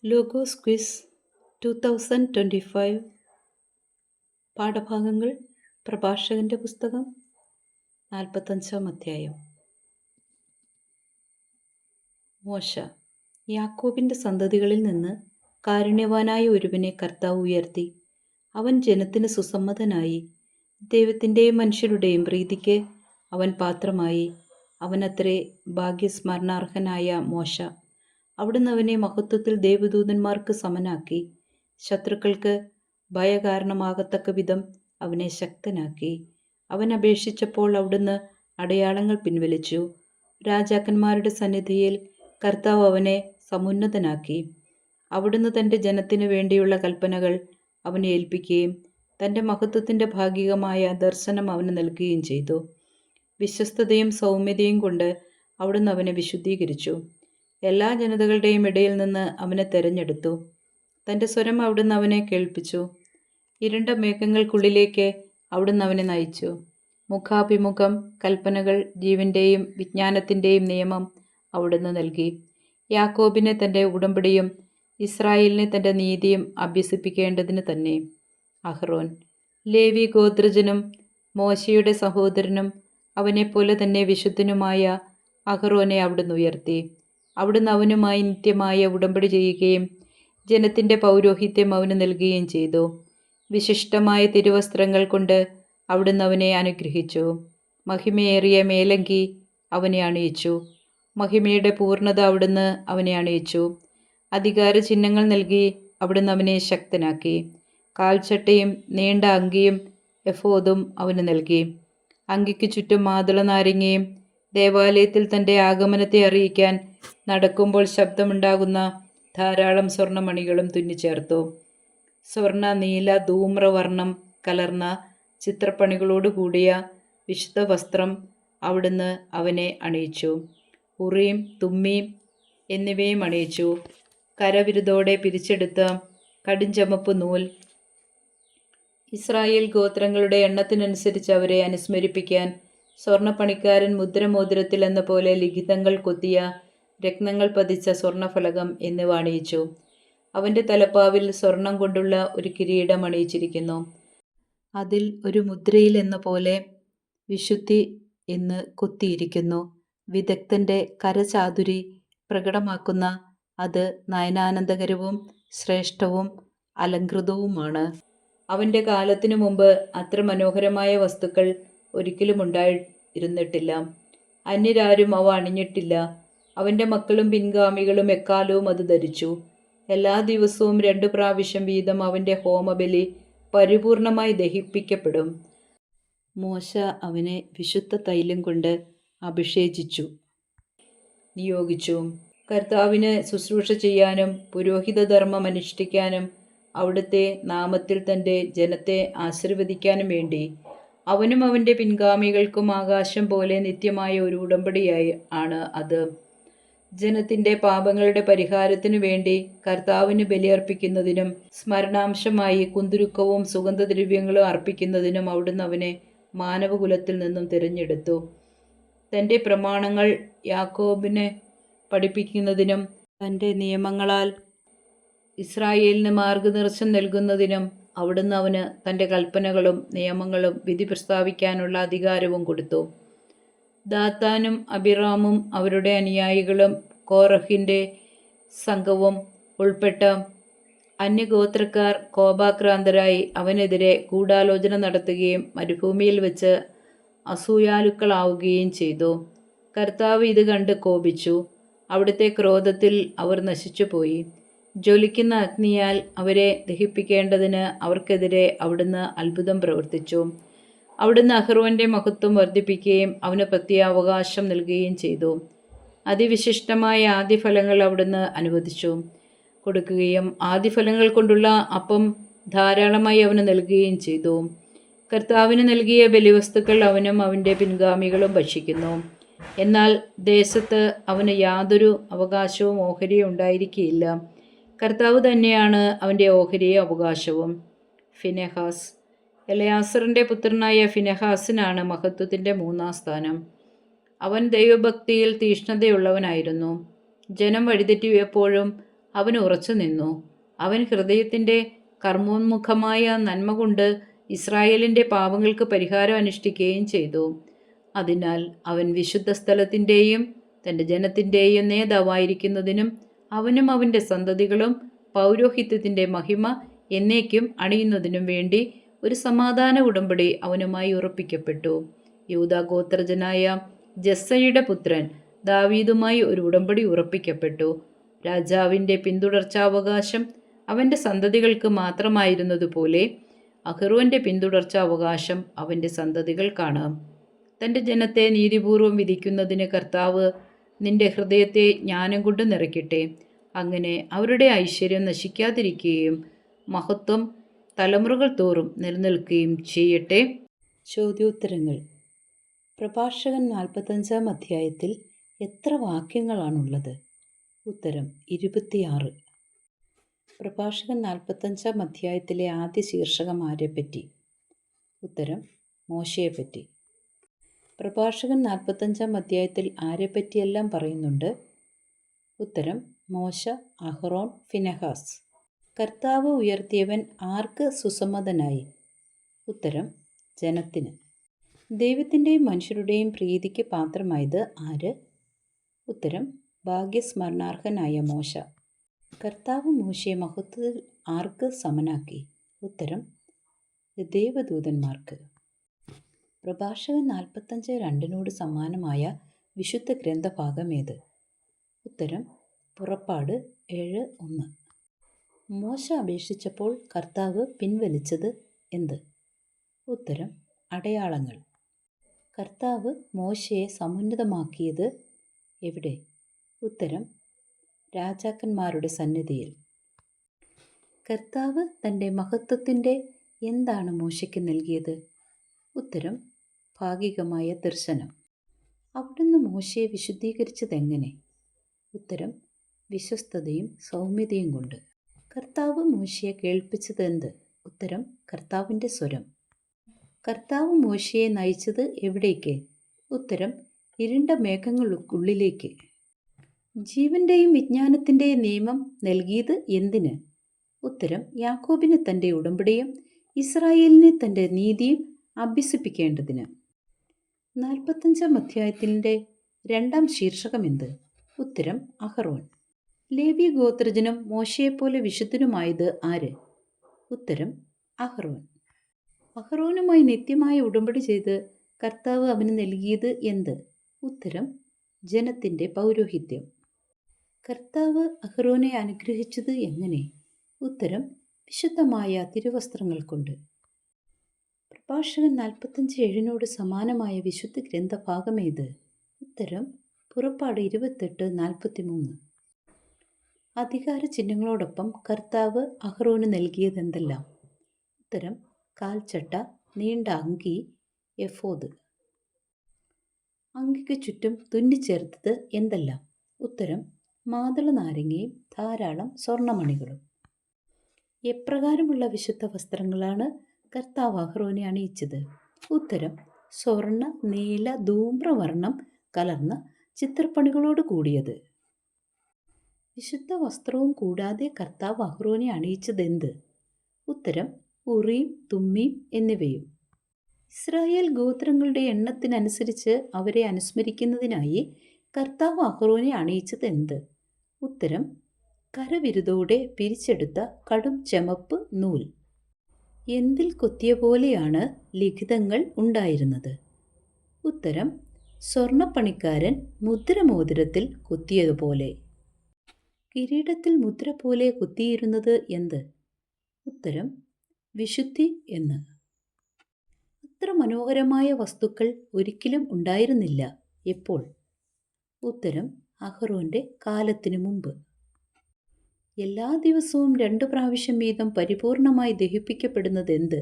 Logos quiz 2025 പാഠഭാഗങ്ങൾ. പ്രഭാഷകന്റെ പുസ്തകം 45-ാം അധ്യായം. മോശ. യാക്കോബിന്റെ സന്തതികളിൽ നിന്ന് കാരുണ്യവാനായ ഒരുവനെ കർത്താവ് ഉയർത്തി. അവൻ ജനത്തിന് സുസമ്മതനായി. ദൈവത്തിൻ്റെയും മനുഷ്യരുടെയും പ്രീതിക്ക് അവൻ പാത്രമായി. അവനത്രേ ഭാഗ്യസ്മരണാർഹനായ മോശ. അവിടുന്ന് അവനെ മഹത്വത്തിൽ ദേവദൂതന്മാർക്ക് സമനാക്കി. ശത്രുക്കൾക്ക് ഭയകാരണമാകത്തക്ക വിധം അവനെ ശക്തനാക്കി. അവൻ അപേക്ഷിച്ചപ്പോൾ അവിടുന്ന് അടയാളങ്ങൾ പിൻവലിച്ചു. രാജാക്കന്മാരുടെ സന്നിധിയിൽ കർത്താവ് അവനെ സമുന്നതനാക്കി. അവിടുന്ന് തൻ്റെ ജനത്തിനു വേണ്ടിയുള്ള കൽപ്പനകൾ അവനെ ഏൽപ്പിക്കുകയും തൻ്റെ മഹത്വത്തിൻ്റെ ഭാഗികമായ ദർശനം അവന് നൽകുകയും ചെയ്തു. വിശ്വസ്തതയും സൗമ്യതയും കൊണ്ട് അവിടുന്ന് അവനെ വിശുദ്ധീകരിച്ചു. എല്ലാ ജനതകളുടെയും ഇടയിൽ നിന്ന് അവനെ തെരഞ്ഞെടുത്തു. തൻ്റെ സ്വരം അവിടുന്ന് അവനെ കേൾപ്പിച്ചു. ഇരുണ്ട മേഘങ്ങൾക്കുള്ളിലേക്ക് അവിടുന്ന് അവനെ നയിച്ചു. മുഖാഭിമുഖം കൽപ്പനകൾ, ജീവൻ്റെയും വിജ്ഞാനത്തിൻ്റെയും നിയമം അവിടുന്ന് നൽകി. യാക്കോബിനെ തൻ്റെ ഉടമ്പടിയും ഇസ്രായേലിനെ തൻ്റെ നീതിയും അഭ്യസിപ്പിക്കേണ്ടതിന് തന്നെ. അഹ്റോൻ, ലേവി ഗോത്രജനും മോശയുടെ സഹോദരനും അവനെപ്പോലെ തന്നെ വിശുദ്ധനുമായ അഹ്റോനെ അവിടുന്ന് ഉയർത്തി. അവിടുന്ന് അവനുമായി നിത്യമായ ഉടമ്പടി ചെയ്യുകയും ജനത്തിൻ്റെ പൗരോഹിത്യം അവന് നൽകുകയും ചെയ്തു. വിശിഷ്ടമായ തിരുവസ്ത്രങ്ങൾ കൊണ്ട് അവിടുന്ന് അവനെ അനുഗ്രഹിച്ചു. മഹിമയേറിയ മേലങ്കി അവനെ അണിയിച്ചു. മഹിമയുടെ പൂർണ്ണത അവിടുന്ന് അവനെ അണിയിച്ചു. അധികാര ചിഹ്നങ്ങൾ നൽകി അവിടുന്ന് അവനെ ശക്തനാക്കി. കാൽച്ചട്ടയും നീണ്ട അങ്കിയും എഫോദും അവന് നൽകി. അങ്കിക്ക് ചുറ്റും മാതള നാരങ്ങയും ദേവാലയത്തിൽ തൻ്റെ ആഗമനത്തെ അറിയിക്കാൻ നടക്കുമ്പോൾ ശബ്ദമുണ്ടാകുന്ന ധാരാളം സ്വർണ്ണമണികളും തുന്നിച്ചേർത്തു. സ്വർണ്ണ, നീല, ധൂമ്രവർണ്ണം കലർന്ന ചിത്രപ്പണികളോട് കൂടിയ വിശുദ്ധ വസ്ത്രം അവിടുന്ന് അവനെ അണിയിച്ചു. ഉറിയും തുമ്മിയും എന്നിവയും അണിയിച്ചു. കരവിരുതോടെ പിരിച്ചെടുത്ത കടുംചുമപ്പ് നൂൽ ഇസ്രായേൽ ഗോത്രങ്ങളുടെ എണ്ണത്തിനനുസരിച്ച് അവരെ അനുസ്മരിപ്പിക്കാൻ സ്വർണ്ണപ്പണിക്കാരൻ മുദ്രമോതിരത്തിൽ എന്ന പോലെ ലിഖിതങ്ങൾ കൊത്തിയ രത്നങ്ങൾ പതിച്ച സ്വർണ്ണഫലകം എന്നിവ അണിയിച്ചു. അവൻ്റെ തലപ്പാവിൽ സ്വർണം കൊണ്ടുള്ള ഒരു കിരീടം അണിയിച്ചിരിക്കുന്നു. അതിൽ ഒരു മുദ്രയിൽ എന്ന പോലെ വിശുദ്ധി എന്ന് കൊത്തിയിരിക്കുന്നു. വിദഗ്ധൻ്റെ കരചാതുരി പ്രകടമാക്കുന്ന അത് നയനാനന്ദകരവും ശ്രേഷ്ഠവും അലങ്കൃതവുമാണ്. അവൻ്റെ കാലത്തിനു മുമ്പ് അത്ര മനോഹരമായ വസ്തുക്കൾ ഒരിക്കലും ഉണ്ടായിരുന്നിട്ടില്ല. അന്യരാരും അവ അണിഞ്ഞിട്ടില്ല. അവൻ്റെ മക്കളും പിൻഗാമികളും എക്കാലവും അത് ധരിച്ചു. എല്ലാ ദിവസവും 2 പ്രാവശ്യം വീതം അവൻ്റെ ഹോമബലി പരിപൂർണമായി ദഹിപ്പിക്കപ്പെടും. മോശ അവനെ വിശുദ്ധ തൈലം കൊണ്ട് നിയോഗിച്ചു. കർത്താവിന് ശുശ്രൂഷ ചെയ്യാനും പുരോഹിതധർമ്മം അനുഷ്ഠിക്കാനും അവിടുത്തെ നാമത്തിൽ തൻ്റെ ജനത്തെ ആശീർവദിക്കാനും വേണ്ടി അവനും അവൻ്റെ പിൻഗാമികൾക്കും ആകാശം പോലെ നിത്യമായ ഒരു ഉടമ്പടിയായി ആണ് അത്. ജനത്തിൻ്റെ പാപങ്ങളുടെ പരിഹാരത്തിനു വേണ്ടി കർത്താവിന് ബലിയർപ്പിക്കുന്നതിനും സ്മരണാംശമായി കുന്തുരുക്കവും സുഗന്ധദ്രവ്യങ്ങളും അർപ്പിക്കുന്നതിനും അവിടുന്ന് അവനെ മാനവകുലത്തിൽ നിന്നും തിരഞ്ഞെടുത്തു. തൻ്റെ പ്രമാണങ്ങൾ യാക്കോബിനെ പഠിപ്പിക്കുന്നതിനും തൻ്റെ നിയമങ്ങളാൽ ഇസ്രായേലിന് മാർഗനിർദ്ദേശം നൽകുന്നതിനും അവിടുന്ന് അവന് തൻ്റെ കൽപ്പനകളും നിയമങ്ങളും വിധി പ്രസ്താവിക്കാനുള്ള അധികാരവും കൊടുത്തു. ദാത്താനും അബിറാമും അവരുടെ അനുയായികളും കോറഹിൻ്റെ സംഘവും ഉൾപ്പെട്ട അന്യഗോത്രക്കാർ കോപാക്രാന്തരായി അവനെതിരെ ഗൂഢാലോചന നടത്തുകയും മരുഭൂമിയിൽ വെച്ച് അസൂയാലുക്കളാവുകയും ചെയ്തു. കർത്താവ് ഇത് കണ്ട് കോപിച്ചു. അവിടുത്തെ ക്രോധത്തിൽ അവർ നശിച്ചുപോയി. ജ്വലിക്കുന്ന അഗ്നിയാൽ അവരെ ദഹിപ്പിക്കേണ്ടതിന് അവർക്കെതിരെ അവിടുന്ന് അത്ഭുതം പ്രവർത്തിച്ചു. അവിടുന്ന് അഹ്റോൻ്റെ മഹത്വം വർദ്ധിപ്പിക്കുകയും അവന് പ്രത്യാവകാശം നൽകുകയും ചെയ്തു. അതിവിശിഷ്ടമായ ആദ്യഫലങ്ങൾ അവിടുന്ന് അനുവദിച്ചു കൊടുക്കുകയും ആദ്യഫലങ്ങൾ കൊണ്ടുള്ള അപ്പം ധാരാളമായി അവന് നൽകുകയും ചെയ്തു. കർത്താവിന് നൽകിയ ബലിവസ്തുക്കൾ അവനും അവൻ്റെ പിൻഗാമികളും ഭക്ഷിക്കുന്നു. എന്നാൽ ദേശത്ത് അവന് യാതൊരു അവകാശവും ഓഹരിയും ഉണ്ടായിരിക്കുകയില്ല. കർത്താവ് തന്നെയാണ് അവൻ്റെ ഓഹരിയും അവകാശവും. ഫിനെഹാസ്. എലയാസറിൻ്റെ പുത്രനായ ഫിനെഹാസിനാണ് മഹത്വത്തിൻ്റെ 3-ാം സ്ഥാനം. അവൻ ദൈവഭക്തിയിൽ തീഷ്ണതയുള്ളവനായിരുന്നു. ജനം വഴിതെറ്റിയപ്പോഴും അവൻ ഉറച്ചു നിന്നു. അവൻ ഹൃദയത്തിൻ്റെ കർമ്മോന്മുഖമായ നന്മ കൊണ്ട് ഇസ്രായേലിൻ്റെ പാപങ്ങൾക്ക് പരിഹാരം അനുഷ്ഠിക്കുകയും ചെയ്തു. അതിനാൽ അവൻ വിശുദ്ധ സ്ഥലത്തിൻ്റെയും തൻ്റെ ജനത്തിൻ്റെയും നേതാവായിരിക്കുന്നതിനും അവനും അവൻ്റെ സന്തതികളും പൗരോഹിത്യത്തിൻ്റെ മഹിമ എന്നേക്കും അണിയുന്നതിനും വേണ്ടി ഒരു സമാധാന ഉടമ്പടി അവനുമായി ഉറപ്പിക്കപ്പെട്ടു. യൂദാ ഗോത്രജനായ ജസ്സയുടെ പുത്രൻ ദാവീദുമായി ഒരു ഉടമ്പടി ഉറപ്പിക്കപ്പെട്ടു. രാജാവിൻ്റെ പിന്തുടർച്ചാവകാശം അവൻ്റെ സന്തതികൾക്ക് മാത്രമായിരുന്നതുപോലെ അഹ്റോൻ്റെ പിന്തുടർച്ചാവകാശം അവൻ്റെ സന്തതികൾക്കാണ്. തൻ്റെ ജനത്തെ നീതിപൂർവം വിധിക്കുന്നതിന് കർത്താവ് നിന്റെ ഹൃദയത്തെ ജ്ഞാനം കൊണ്ട് നിറയ്ക്കട്ടെ. അങ്ങനെ അവരുടെ ഐശ്വര്യം നശിക്കാതിരിക്കുകയും മഹത്വം തലമുറകൾ തോറും നിലനിൽക്കുകയും ചെയ്യട്ടെ. ചോദ്യോത്തരങ്ങൾ. പ്രഭാഷകൻ 45-ാം അധ്യായത്തിൽ എത്ര വാക്യങ്ങളാണുള്ളത്? ഉത്തരം 26. പ്രഭാഷകൻ 45-ാം അധ്യായത്തിലെ ആദ്യ ശീർഷകം ആരെപ്പറ്റി? ഉത്തരം മോശയെപ്പറ്റി. പ്രഭാഷകൻ 45-ാം അധ്യായത്തിൽ ആരെപ്പറ്റിയെല്ലാം പറയുന്നുണ്ട്? ഉത്തരം മോശ, അഹ്റോൻ, ഫിനെഹാസ്. കർത്താവ് ഉയർത്തിയവൻ ആർക്ക് സുസമ്മതനായി? ഉത്തരം ജനത്തിന്. ദൈവത്തിൻ്റെയും മനുഷ്യരുടെയും പ്രീതിക്ക് പാത്രമായത് ആര്? ഉത്തരം ഭാഗ്യസ്മരണാർഹനായ മോശ. കർത്താവ് മോശയെ മഹത്വത്തിൽ ആർക്ക് സമനാക്കി? ഉത്തരം ദേവദൂതന്മാർക്ക്. പ്രഭാഷകൻ 45:2 സമാനമായ വിശുദ്ധ ഗ്രന്ഥഭാഗമേത്? ഉത്തരം പുറപ്പാട് 7:1. മോശ അപേക്ഷിച്ചപ്പോൾ കർത്താവ് പിൻവലിച്ചത് എന്ത്? ഉത്തരം അടയാളങ്ങൾ. കർത്താവ് മോശയെ സമുന്നതമാക്കിയത് എവിടെ? ഉത്തരം രാജാക്കന്മാരുടെ സന്നിധിയിൽ. കർത്താവ് തൻ്റെ മഹത്വത്തിൻ്റെ എന്താണ് മോശയ്ക്ക് നൽകിയത്? ഉത്തരം ഭാഗികമായ ദർശനം. അവിടുന്ന് മോശയെ വിശുദ്ധീകരിച്ചതെങ്ങനെ? ഉത്തരം വിശ്വസ്തതയും സൗമ്യതയും കൊണ്ട്. കർത്താവ് മോശയെ കേൾപ്പിച്ചത് എന്ത്? ഉത്തരം കർത്താവിൻ്റെ സ്വരം. കർത്താവ് മോശയെ നയിച്ചത് എവിടേക്ക്? ഉത്തരം ഇരുണ്ട മേഘങ്ങൾക്കുള്ളിലേക്ക്. ജീവൻ്റെയും വിജ്ഞാനത്തിൻ്റെയും നിയമം നൽകിയത് എന്തിന്? ഉത്തരം യാക്കോബിന് തൻ്റെ ഉടമ്പടിയും ഇസ്രായേലിനെ തൻ്റെ നീതിയും അഭ്യസിപ്പിക്കേണ്ടതിന്. 45-ാം അധ്യായത്തിൻ്റെ 2-ാം ശീർഷകം എന്ത്? ഉത്തരം അഹ്റോൻ. ലേവി ഗോത്രജനും മോശയെപ്പോലെ വിശുദ്ധനുമായത് ആര്? ഉത്തരം അഹ്റോൻ. അഹ്റോനുമായി നിത്യമായ ഉടമ്പടി ചെയ്ത് കർത്താവ് അവന് നൽകിയത് എന്ത്? ഉത്തരം ജനത്തിൻ്റെ പൗരോഹിത്യം. കർത്താവ് അഹ്റോനെ അനുഗ്രഹിച്ചത് എങ്ങനെ? ഉത്തരം വിശുദ്ധമായ തിരുവസ്ത്രങ്ങൾ കൊണ്ട്. പ്രഭാഷകൻ 45:7 സമാനമായ വിശുദ്ധ ഗ്രന്ഥഭാഗമേത്? ഉത്തരം പുറപ്പാട് 28:43. അധികാര ചിഹ്നങ്ങളോടൊപ്പം കർത്താവ് അഹ്റോന് നൽകിയതെന്തെല്ലാം? ഉത്തരം കാൽച്ചട്ട, നീണ്ട അങ്കി, എഫോദ്. അങ്കിക്ക് ചുറ്റും തുന്നിച്ചേർത്തത് എന്തെല്ലാം? ഉത്തരം മാതള നാരങ്ങയും ധാരാളം സ്വർണ്ണമണികളും. എപ്രകാരമുള്ള വിശുദ്ധ വസ്ത്രങ്ങളാണ് കർത്താവ് അഹ്റോനെ അണിയിച്ചത്? ഉത്തരം സ്വർണ്ണ, നീല, ധൂമ്രവർണ്ണം കലർന്ന ചിത്രപ്പണികളോട് കൂടിയത്. വിശുദ്ധ വസ്ത്രവും കൂടാതെ കർത്താവ് അഹ്റോനെ അണിയിച്ചതെന്ത്? ഉത്തരം ഉറീം, തുമ്മീം എന്നിവയും. ഇസ്രായേൽ ഗോത്രങ്ങളുടെ എണ്ണത്തിനനുസരിച്ച് അവരെ അനുസ്മരിക്കുന്നതിനായി കർത്താവ് അഹ്റോനെ അണിയിച്ചത് എന്ത്? ഉത്തരം കരവിരുതോടെ പിരിച്ചെടുത്ത കടും ചെമപ്പ് നൂൽ. എന്തിൽ കൊത്തിയ പോലെയാണ് ലിഖിതങ്ങൾ ഉണ്ടായിരുന്നത്? ഉത്തരം സ്വർണ്ണപ്പണിക്കാരൻ മുദ്രമോതിരത്തിൽ കൊത്തിയതുപോലെ. കിരീടത്തിൽ മുദ്ര പോലെ കൊത്തിയിരുന്നത് എന്ത്? ഉത്തരം വിശുദ്ധി എന്ന്. അത്ര മനോഹരമായ വസ്തുക്കൾ ഒരിക്കലും ഉണ്ടായിരുന്നില്ല. എപ്പോൾ? ഉത്തരം അഹ്റോന്റെ കാലത്തിനു മുമ്പ്. എല്ലാ ദിവസവും 2 പ്രാവശ്യം വീതം പരിപൂർണമായി ദഹിപ്പിക്കപ്പെടുന്നത് എന്ത്?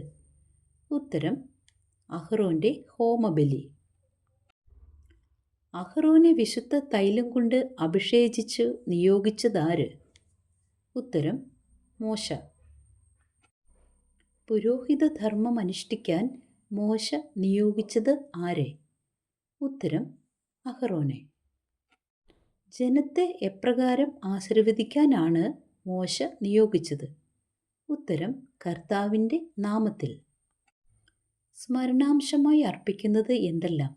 ഉത്തരം അഹ്റോന്റെ ഹോമബലി. അഹ്റോനെ വിശുദ്ധ തൈലം കൊണ്ട് അഭിഷേചിച്ചു നിയോഗിച്ചതാര്? ഉത്തരം മോശ. പുരോഹിത ധർമ്മം അനുഷ്ഠിക്കാൻ മോശ നിയോഗിച്ചത് ആരെ? ഉത്തരം അഹ്റോനെ. ജനത്തെ എപ്രകാരം ആശീർവദിക്കാനാണ് മോശ നിയോഗിച്ചത്? ഉത്തരം കർത്താവിൻ്റെ നാമത്തിൽ. സ്മരണാംശമായി അർപ്പിക്കുന്നത് എന്തെല്ലാം?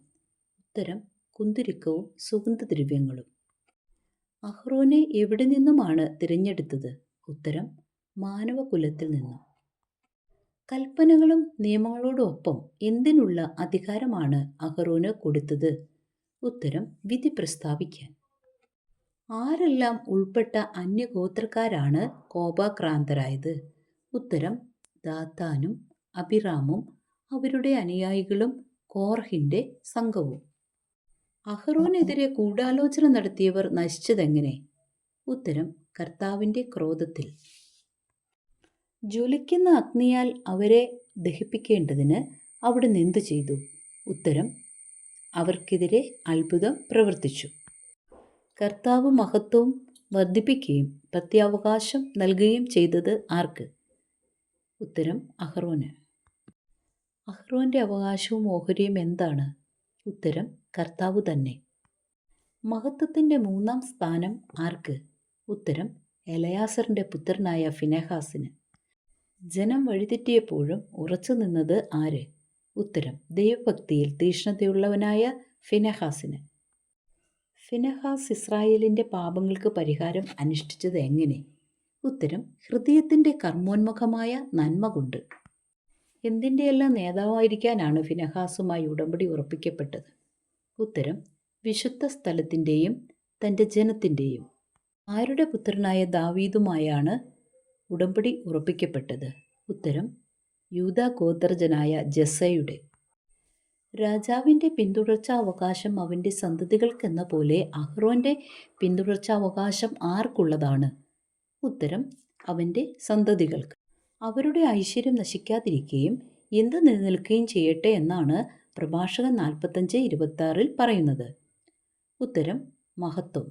ഉത്തരം കുന്തുരുക്കവും സുഗന്ധദ്രവ്യങ്ങളും. അഹ്റോനെ എവിടെ നിന്നുമാണ് തിരഞ്ഞെടുത്തത്? ഉത്തരം മാനവകുലത്തിൽ നിന്നും. കൽപ്പനകളും നിയമങ്ങളോടൊപ്പം എന്തിനുള്ള അധികാരമാണ് അഹ്റോന് കൊടുത്തത്? ഉത്തരം വിധി പ്രസ്താവിക്കാൻ. ആരെല്ലാം ഉൾപ്പെട്ട അന്യഗോത്രക്കാരാണ് കോപാക്രാന്തരായത്? ഉത്തരം ദാത്താനും അബിറാമും അവരുടെ അനുയായികളും കോർഹിൻ്റെ സംഘവും. അഹ്റോനെതിരെ ഗൂഢാലോചന നടത്തിയവർ നശിച്ചതെങ്ങനെ? ഉത്തരം കർത്താവിൻ്റെ ക്രോധത്തിൽ. ജ്വലിക്കുന്ന അഗ്നിയാൽ അവരെ ദഹിപ്പിക്കേണ്ടതിന് അവിടുന്ന് എന്തു ചെയ്തു? ഉത്തരം അവർക്കെതിരെ അത്ഭുതം പ്രവർത്തിച്ചു. കർത്താവ് മഹത്വം വർദ്ധിപ്പിക്കുകയും പ്രത്യാവകാശം നൽകുകയും ചെയ്തത് ആർക്ക്? ഉത്തരം അഹ്റോന്. അഹ്റോൻ്റെ അവകാശവും ഓഹരിയും എന്താണ്? ഉത്തരം കർത്താവ് തന്നെ. മഹത്വത്തിൻ്റെ 3-ാം സ്ഥാനം ആർക്ക്? ഉത്തരം എലയാസറിൻ്റെ പുത്രനായ ഫിനെഹാസിന്. ജനം വഴിതെറ്റിയപ്പോഴും ഉറച്ചു നിന്നത് ആര്? ഉത്തരം ദൈവഭക്തിയിൽ തീക്ഷ്ണതയുള്ളവനായ ഫിനെഹാസിന്. ഫിനെഹാസ് ഇസ്രായേലിൻ്റെ പാപങ്ങൾക്ക് പരിഹാരം അനുഷ്ഠിച്ചത് എങ്ങനെ? ഉത്തരം ഹൃദയത്തിൻ്റെ കർമ്മോന്മുഖമായ നന്മ കൊണ്ട്. എന്തിൻ്റെയെല്ലാം നേതാവായിരിക്കാനാണ് ഫിനെഹാസുമായി ഉടമ്പടി ഉറപ്പിക്കപ്പെട്ടത്? ഉത്തരം വിശുദ്ധ സ്ഥലത്തിൻ്റെയും തൻ്റെ ജനത്തിൻ്റെയും. ആരുടെ പുത്രനായ ദാവീദുമായാണ് ഉടമ്പടി ഉറപ്പിക്കപ്പെട്ടത്? ഉത്തരം യൂദാ ഗോത്രജനായ ജസ്സയുടെ. രാജാവിൻ്റെ പിന്തുടർച്ചാവകാശം അവൻ്റെ സന്തതികൾക്കെന്ന പോലെ അഹ്റോൻ്റെ പിന്തുടർച്ചാവകാശം ആർക്കുള്ളതാണ്? ഉത്തരം അവൻ്റെ സന്തതികൾക്ക്. അവരുടെ ഐശ്വര്യം നശിക്കാതിരിക്കുകയും എന്ത് നിലനിൽക്കുകയും ചെയ്യട്ടെ എന്നാണ് പ്രഭാഷകൻ 45:26 പറയുന്നത്. ഉത്തരം മഹത്വം.